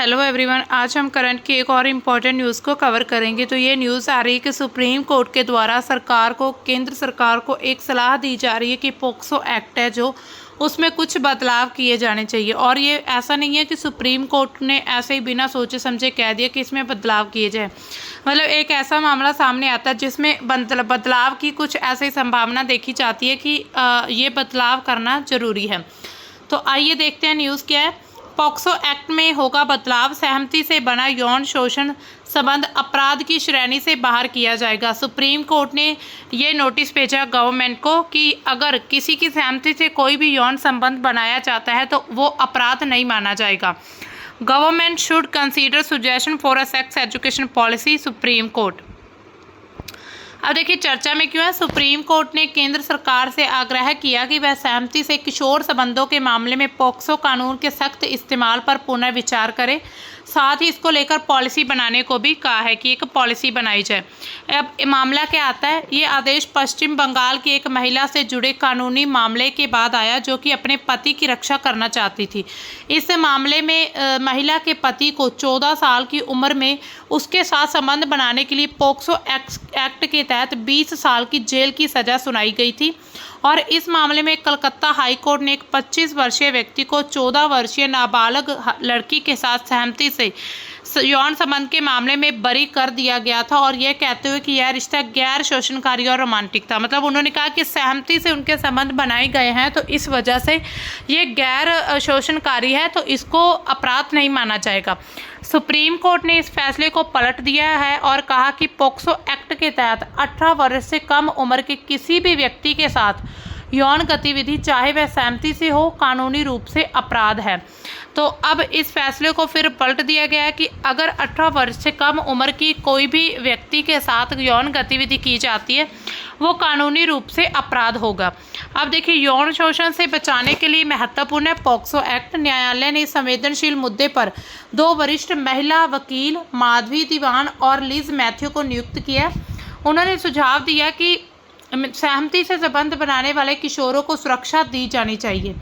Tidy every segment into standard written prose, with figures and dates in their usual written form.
Hello everyone, आज हम current की एक और इम्पॉर्टेंट न्यूज़ को कवर करेंगे। तो ये न्यूज़ आ रही है कि सुप्रीम कोर्ट के द्वारा केंद्र सरकार को एक सलाह दी जा रही है कि पोक्सो एक्ट है जो उसमें कुछ बदलाव किए जाने चाहिए। और ये ऐसा नहीं है कि सुप्रीम कोर्ट ने ऐसे ही बिना सोचे समझे कह दिया कि इसमें बदलाव किए जाए। मतलब एक ऐसा मामला सामने आता है जिसमें बदलाव की कुछ ऐसी संभावना देखी जाती है कि ये बदलाव करना ज़रूरी है। तो आइए देखते हैं न्यूज़ क्या है। पॉक्सो एक्ट में होगा बदलाव, सहमति से बना यौन शोषण संबंध अपराध की श्रेणी से बाहर किया जाएगा। सुप्रीम कोर्ट ने ये नोटिस भेजा गवर्नमेंट को कि अगर किसी की सहमति से कोई भी यौन संबंध बनाया जाता है तो वो अपराध नहीं माना जाएगा। Government should consider suggestion for a sex education policy, supreme court. अब देखिए चर्चा में क्यों है। सुप्रीम कोर्ट ने केंद्र सरकार से आग्रह किया कि वह सहमति से किशोर संबंधों के मामले में पॉक्सो कानून के सख्त इस्तेमाल पर पुनर्विचार करे। साथ ही इसको लेकर पॉलिसी बनाने को भी कहा है कि एक पॉलिसी बनाई जाए। अब मामला क्या आता है, ये आदेश पश्चिम बंगाल की एक महिला से जुड़े कानूनी मामले के बाद आया जो कि अपने पति की रक्षा करना चाहती थी। इस मामले में महिला के पति को 14 साल की उम्र में उसके साथ संबंध बनाने के लिए पॉक्सो एक्ट के तहत 20 साल की जेल की सजा सुनाई गई थी। और इस मामले में कलकत्ता हाई कोर्ट ने एक 25 वर्षीय व्यक्ति को 14 वर्षीय नाबालग लड़की के साथ सहमति से यौन संबंध के मामले में बरी कर दिया गया था, और यह कहते हुए कि यह रिश्ता गैर शोषणकारी और रोमांटिक था। मतलब उन्होंने कहा कि सहमति से उनके संबंध बनाए गए हैं तो इस वजह से ये गैर शोषणकारी है, तो इसको अपराध नहीं माना जाएगा। सुप्रीम कोर्ट ने इस फैसले को पलट दिया है और कहा कि पॉक्सो एक्ट के तहत 18 वर्ष से कम उम्र के किसी भी व्यक्ति के साथ यौन गतिविधि, चाहे वह सहमति से हो, कानूनी रूप से अपराध है। तो अब इस फैसले को फिर पलट दिया गया है कि अगर 18 वर्ष से कम उम्र की कोई भी व्यक्ति के साथ यौन गतिविधि की जाती है वो कानूनी रूप से अपराध होगा। अब देखिए यौन शोषण से बचाने के लिए महत्वपूर्ण है पॉक्सो एक्ट। न्यायालय ने इस संवेदनशील मुद्दे पर 2 वरिष्ठ महिला वकील माधवी दीवान और लिज मैथ्यू को नियुक्त किया। उन्होंने सुझाव दिया कि सहमति से संबंध बनाने वाले किशोरों को सुरक्षा दी जानी चाहिए।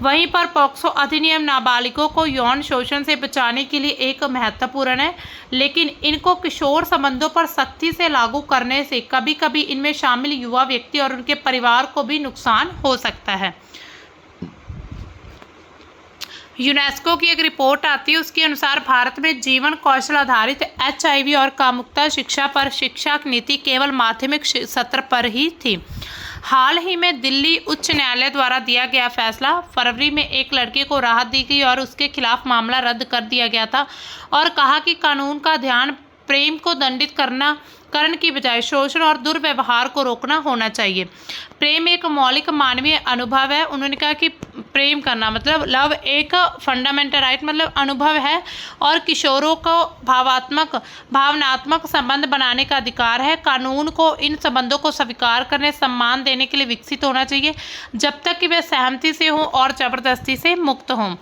वहीं पर पॉक्सो अधिनियम नाबालिगों को यौन शोषण से बचाने के लिए एक महत्वपूर्ण है, लेकिन इनको किशोर संबंधों पर सख्ती से लागू करने से कभी कभी इनमें शामिल युवा व्यक्ति और उनके परिवार को भी नुकसान हो सकता है। यूनेस्को की एक रिपोर्ट आती है, उसके अनुसार भारत में जीवन कौशल आधारित HIV और कामुकता शिक्षा पर शिक्षा नीति केवल माध्यमिक सत्र पर ही थी। हाल ही में दिल्ली उच्च न्यायालय द्वारा दिया गया फैसला, फरवरी में एक लड़के को राहत दी गई और उसके खिलाफ मामला रद्द कर दिया गया था और कहा कि कानून का ध्यान प्रेम को दंडित करण की बजाय शोषण और दुर्व्यवहार को रोकना होना चाहिए। प्रेम एक मौलिक मानवीय अनुभव है। उन्होंने कहा कि प्रेम करना मतलब लव एक फंडामेंटल राइट मतलब अनुभव है, और किशोरों को भावनात्मक संबंध बनाने का अधिकार है। कानून को इन संबंधों को स्वीकार करने, सम्मान देने के लिए विकसित होना चाहिए जब तक कि वे सहमति से हों और जबरदस्ती से मुक्त हों।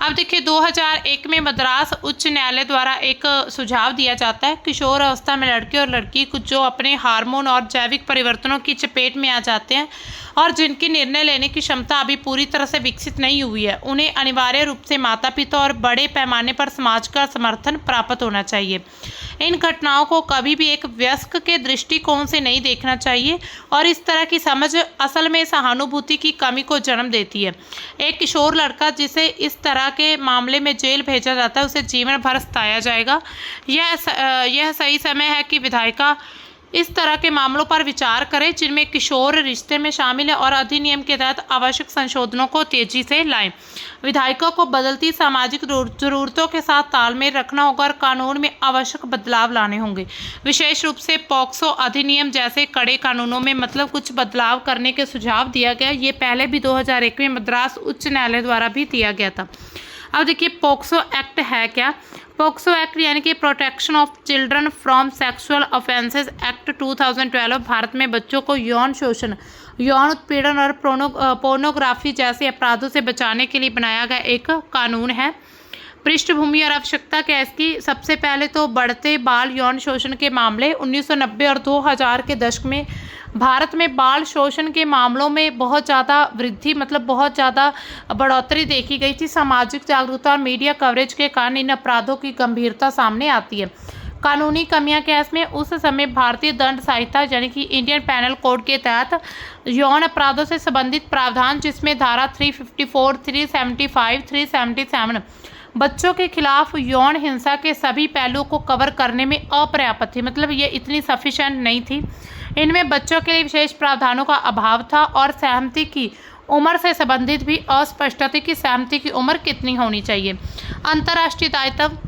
अब देखिए 2001 में मद्रास उच्च न्यायालय द्वारा एक सुझाव दिया जाता है, किशोर अवस्था में लड़के और लड़की कुछ जो अपने हार्मोन और जैविक परिवर्तनों की चपेट में आ जाते हैं और जिनकी निर्णय लेने की क्षमता अभी पूरी तरह से विकसित नहीं हुई है, उन्हें अनिवार्य रूप से माता पिता और बड़े पैमाने पर समाज का समर्थन प्राप्त होना चाहिए। इन घटनाओं को कभी भी एक वयस्क के दृष्टिकोण से नहीं देखना चाहिए और इस तरह की समझ असल में सहानुभूति की कमी को जन्म देती है। एक किशोर लड़का जिसे इस तरह के मामले में जेल भेजा जाता है उसे जीवन भर सताया जाएगा। यह सही समय है कि विधायिका इस तरह के मामलों पर विचार करें जिनमें किशोर रिश्ते में शामिल है और अधिनियम के तहत आवश्यक संशोधनों को तेजी से लाएं। विधायिका को बदलती सामाजिक जरूरतों के साथ तालमेल रखना होगा और कानून में आवश्यक बदलाव लाने होंगे। विशेष रूप से पॉक्सो अधिनियम जैसे कड़े कानूनों में मतलब कुछ बदलाव करने के सुझाव दिया गया। ये पहले भी 2001 में मद्रास उच्च न्यायालय द्वारा भी दिया गया था। अब देखिए पॉक्सो एक्ट है क्या। पॉक्सो एक्ट यानी कि protection of children from sexual offences act 2012 Bharat में बच्चों को यौन शोषण, यौन उत्पीड़न और पोर्नोग्राफी जैसे अपराधों से बचाने के लिए बनाया गया एक कानून है। पृष्ठभूमि और आवश्यकता क्या है इसकी। सबसे पहले तो बढ़ते बाल यौन शोषण के मामले 1990 और 2000 के दशक में भारत में बाल शोषण के मामलों में बहुत ज़्यादा वृद्धि मतलब बहुत ज़्यादा बढ़ोतरी देखी गई थी। सामाजिक जागरूकता और मीडिया कवरेज के कारण इन अपराधों की गंभीरता सामने आती है। कानूनी कमियां क्या इसमें? उस समय भारतीय दंड संहिता यानी कि इंडियन पैनल कोड के तहत यौन अपराधों से संबंधित प्रावधान, जिसमें धारा 354, 375, 377 बच्चों के खिलाफ यौन हिंसा के सभी पहलुओं को कवर करने में अपर्याप्त थी। मतलब ये इतनी सफिशिएंट नहीं थी। इनमें बच्चों के लिए विशेष प्रावधानों का अभाव था और सहमति की उम्र से संबंधित भी अस्पष्टता थी कि सहमति की उम्र कितनी होनी चाहिए। अंतर्राष्ट्रीय दायित्व,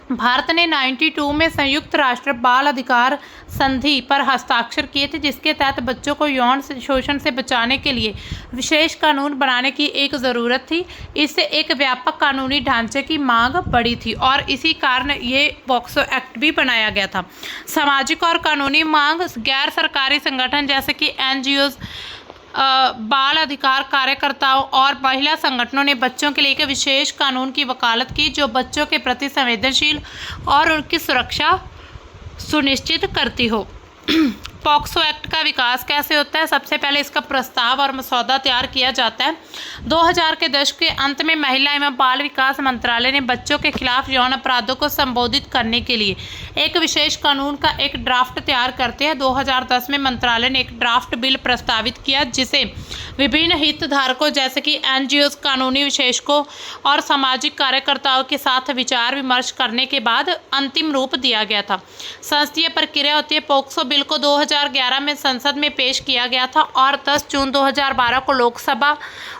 भारत ने 92 में संयुक्त राष्ट्र बाल अधिकार संधि पर हस्ताक्षर किए थे, जिसके तहत बच्चों को यौन शोषण से बचाने के लिए विशेष कानून बनाने की एक ज़रूरत थी। इससे एक व्यापक कानूनी ढांचे की मांग बढ़ी थी और इसी कारण ये पॉक्सो एक्ट भी बनाया गया था। सामाजिक और कानूनी मांग, गैर सरकारी संगठन जैसे कि NGOs, बाल अधिकार कार्यकर्ताओं और महिला संगठनों ने बच्चों के लिए एक विशेष कानून की वकालत की जो बच्चों के प्रति संवेदनशील और उनकी सुरक्षा सुनिश्चित करती हो। पॉक्सो एक्ट का विकास कैसे होता है? सबसे पहले इसका प्रस्ताव और मसौदा तैयार किया जाता है। 2000 के दशक के अंत में महिला एवं बाल विकास मंत्रालय ने बच्चों के खिलाफ यौन अपराधों को संबोधित करने के लिए एक विशेष कानून का एक ड्राफ्ट तैयार करते हैं। 2010 में मंत्रालय ने एक ड्राफ्ट बिल प्रस्तावित किया जिसे विभिन्न हितधारकों जैसे कि NGOs, कानूनी विशेषज्ञों और सामाजिक कार्यकर्ताओं के साथ विचार विमर्श करने के बाद अंतिम रूप दिया गया था। संसदीय प्रक्रिया होती है। पॉक्सो बिल को 2011 में संसद में पेश किया गया था और 10 जून 2012 को लोकसभा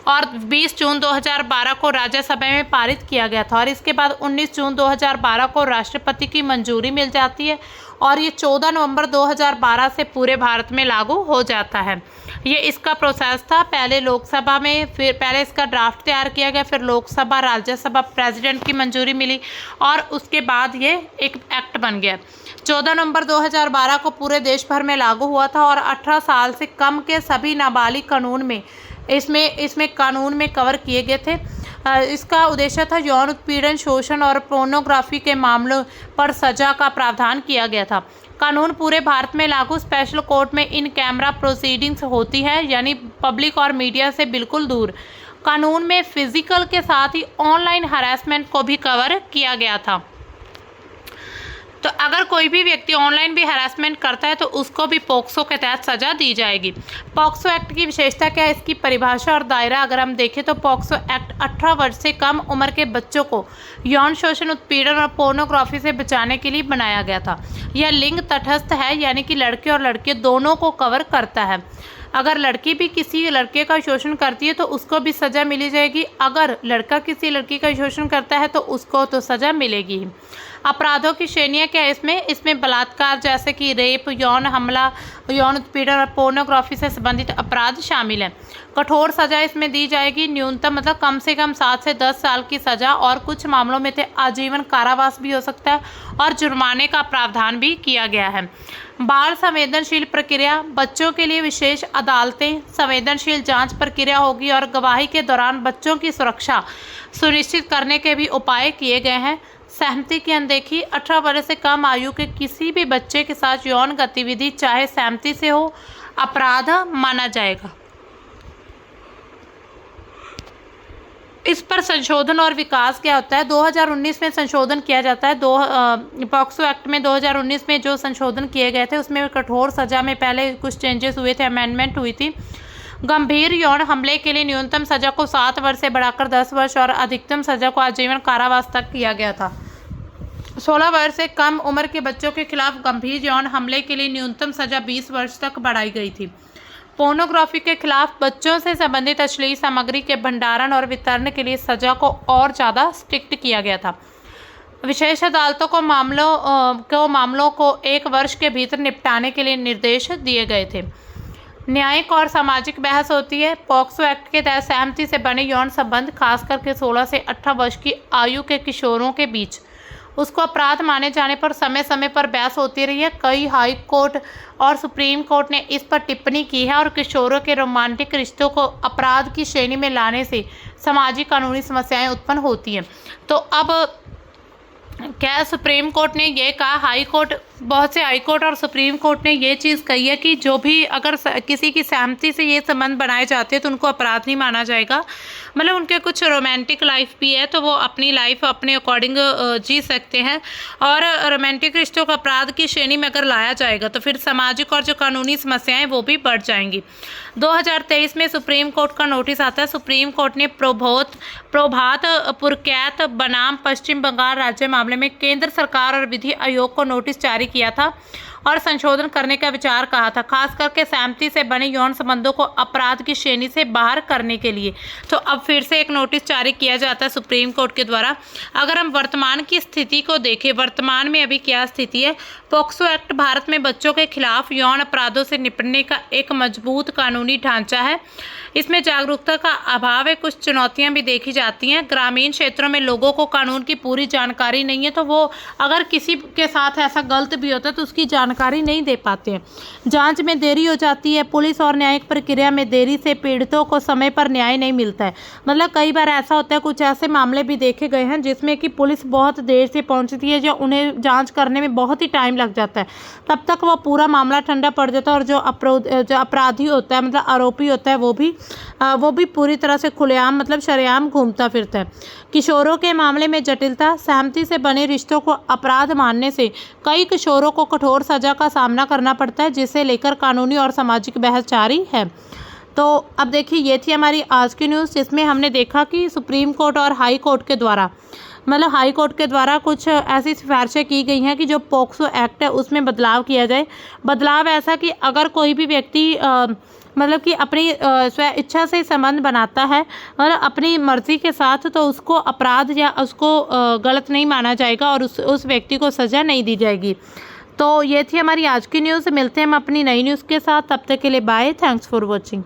और 20 जून 2012 को राज्यसभा में पारित किया गया था और इसके बाद 19 जून 2012 को राष्ट्रपति की मंजूरी मिल जाती है और ये 14 नवंबर 2012 से पूरे भारत में लागू हो जाता है। ये इसका प्रोसेस था। पहले लोकसभा में, फिर पहले इसका ड्राफ्ट तैयार किया गया, फिर लोकसभा, राज्यसभा, प्रेसिडेंट की मंजूरी मिली और उसके बाद ये एक एक्ट बन गया। 14 नवंबर 2012 को पूरे देश भर में लागू हुआ था और 18 साल से कम के सभी नाबालिग कानून में इसमें कानून में कवर किए गए थे। इसका उद्देश्य था यौन उत्पीड़न, शोषण और पोर्नोग्राफी के मामलों पर सजा का प्रावधान किया गया था। कानून पूरे भारत में लागू। स्पेशल कोर्ट में इन कैमरा प्रोसीडिंग्स होती है, यानी पब्लिक और मीडिया से बिल्कुल दूर। कानून में फिजिकल के साथ ही ऑनलाइन हरासमेंट को भी कवर किया गया था। तो अगर कोई भी व्यक्ति ऑनलाइन भी हरासमेंट करता है तो उसको भी पॉक्सो के तहत सजा दी जाएगी। पॉक्सो एक्ट की विशेषता क्या है? इसकी परिभाषा और दायरा अगर हम देखें तो पॉक्सो एक्ट 18 वर्ष से कम उम्र के बच्चों को यौन शोषण, उत्पीड़न और पोर्नोग्राफी से बचाने के लिए बनाया गया था। यह लिंग तटस्थ है, यानी कि लड़के और लड़के दोनों को कवर करता है। अगर लड़की भी किसी लड़के का शोषण करती है तो उसको भी सज़ा मिली जाएगी। अगर लड़का किसी लड़की का शोषण करता है तो उसको तो सज़ा मिलेगी ही। अपराधों की श्रेणियाँ क्या है इसमें बलात्कार जैसे कि रेप, यौन हमला, यौन उत्पीड़न और पोर्नोग्राफी से संबंधित अपराध शामिल हैं। कठोर सज़ा इसमें दी जाएगी। न्यूनतम मतलब कम से कम 7 से 10 साल की सज़ा और कुछ मामलों में आजीवन कारावास भी हो सकता है और जुर्माने का प्रावधान भी किया गया है। बाल संवेदनशील प्रक्रिया, बच्चों के लिए विशेष अदालतें, संवेदनशील जांच प्रक्रिया होगी और गवाही के दौरान बच्चों की सुरक्षा सुनिश्चित करने के भी उपाय किए गए हैं। सहमति की अनदेखी, 18 वर्ष से कम आयु के किसी भी बच्चे के साथ यौन गतिविधि चाहे सहमति से हो, अपराध माना जाएगा। इस पर संशोधन और विकास क्या होता है? 2019 में संशोधन किया जाता है। पॉक्सो एक्ट में 2019 में जो संशोधन किए गए थे उसमें कठोर सजा में पहले कुछ चेंजेस हुए थे, अमेंडमेंट हुई थी। गंभीर यौन हमले के लिए न्यूनतम सजा को 7 वर्ष से बढ़ाकर 10 वर्ष और अधिकतम सजा को आजीवन कारावास तक किया गया था। 16 वर्ष से कम उम्र के बच्चों के खिलाफ गंभीर यौन हमले के लिए न्यूनतम सजा 20 वर्ष तक बढ़ाई गई थी। पोर्नोग्राफी के खिलाफ बच्चों से संबंधित अश्लील सामग्री के भंडारण और वितरण के लिए सजा को और ज़्यादा स्ट्रिक्ट किया गया था। विशेष अदालतों को मामलों को 1 वर्ष के भीतर निपटाने के लिए निर्देश दिए गए थे। न्यायिक और सामाजिक बहस होती है। पॉक्सो एक्ट के तहत सहमति से बने यौन संबंध, खास करके 16 से 18 वर्ष की आयु के किशोरों के बीच उसको अपराध माने जाने पर समय समय पर बहस होती रही है। कई हाई कोर्ट और सुप्रीम कोर्ट ने इस पर टिप्पणी की है और किशोरों के रोमांटिक रिश्तों को अपराध की श्रेणी में लाने से सामाजिक कानूनी समस्याएं उत्पन्न होती हैं। तो अब क्या सुप्रीम कोर्ट ने ये कहा, हाई कोर्ट बहुत से हाई कोर्ट और सुप्रीम कोर्ट ने ये चीज़ कही है कि जो भी अगर किसी की सहमति से ये संबंध बनाए जाते हैं तो उनको अपराध नहीं माना जाएगा। मतलब उनके कुछ रोमांटिक लाइफ भी है तो वो अपनी लाइफ अपने अकॉर्डिंग जी सकते हैं, और रोमांटिक रिश्तों को अपराध की श्रेणी में अगर लाया जाएगा तो फिर सामाजिक और जो कानूनी समस्याएं वो भी बढ़ जाएंगी। 2023 में सुप्रीम कोर्ट का नोटिस आता है। सुप्रीम कोर्ट ने प्रभात पुरकैत बनाम पश्चिम बंगाल राज्य मामले में केंद्र सरकार और विधि आयोग को नोटिस जारी किया था और संशोधन करने का विचार कहा था, खास करके सहमति से बने यौन संबंधों को अपराध की श्रेणी से बाहर करने के लिए। तो अब फिर से एक नोटिस जारी किया जाता है सुप्रीम कोर्ट के द्वारा। अगर हम वर्तमान की स्थिति को देखें, वर्तमान में अभी क्या स्थिति है। पॉक्सो एक्ट भारत में बच्चों के खिलाफ यौन अपराधों से निपटने का एक मजबूत कानूनी ढांचा है। इसमें जागरूकता का अभाव है, कुछ चुनौतियां भी देखी जाती हैं। ग्रामीण क्षेत्रों में लोगों को कानून की पूरी जानकारी नहीं है, तो वो अगर किसी के साथ ऐसा गलत भी होता है तो उसकी जानकारी नहीं दे पाते हैं। जांच में देरी हो जाती है। पुलिस और न्यायिक प्रक्रिया में देरी से पीड़ितों को समय पर न्याय नहीं मिलता है। मतलब कई बार ऐसा होता है, कुछ ऐसे मामले भी देखे गए हैं जिसमें कि पुलिस बहुत देर से पहुंचती है, जो उन्हें जांच करने में बहुत ही टाइम लग जाता है। तब तक वो पूरा मामला ठंडा पड़ जाता है और जो अपराधी होता है, मतलब आरोपी होता है, वो भी पूरी तरह से खुलेआम मतलब शरेआम घूमता फिरता है। किशोरों के मामले में जटिलता। सहमति से बने रिश्तों को अपराध मानने से कई किशोरों को कठोर सजा का सामना करना पड़ता है, जिसे लेकर कानूनी और सामाजिक बहस जारी है। तो अब देखिए, ये थी हमारी आज की न्यूज़, जिसमें हमने देखा कि सुप्रीम कोर्ट और हाई कोर्ट के द्वारा कुछ ऐसी सिफारिशें की गई हैं कि जो पॉक्सो एक्ट है उसमें बदलाव किया जाए। बदलाव ऐसा कि अगर कोई भी व्यक्ति मतलब कि अपनी स्व इच्छा से संबंध बनाता है और अपनी मर्जी के साथ, तो उसको अपराध या उसको गलत नहीं माना जाएगा और उस व्यक्ति को सज़ा नहीं दी जाएगी। तो ये थी हमारी आज की न्यूज़। मिलते हैं हम अपनी नई न्यूज़ के साथ। तब तक के लिए बाय। Thanks for watching.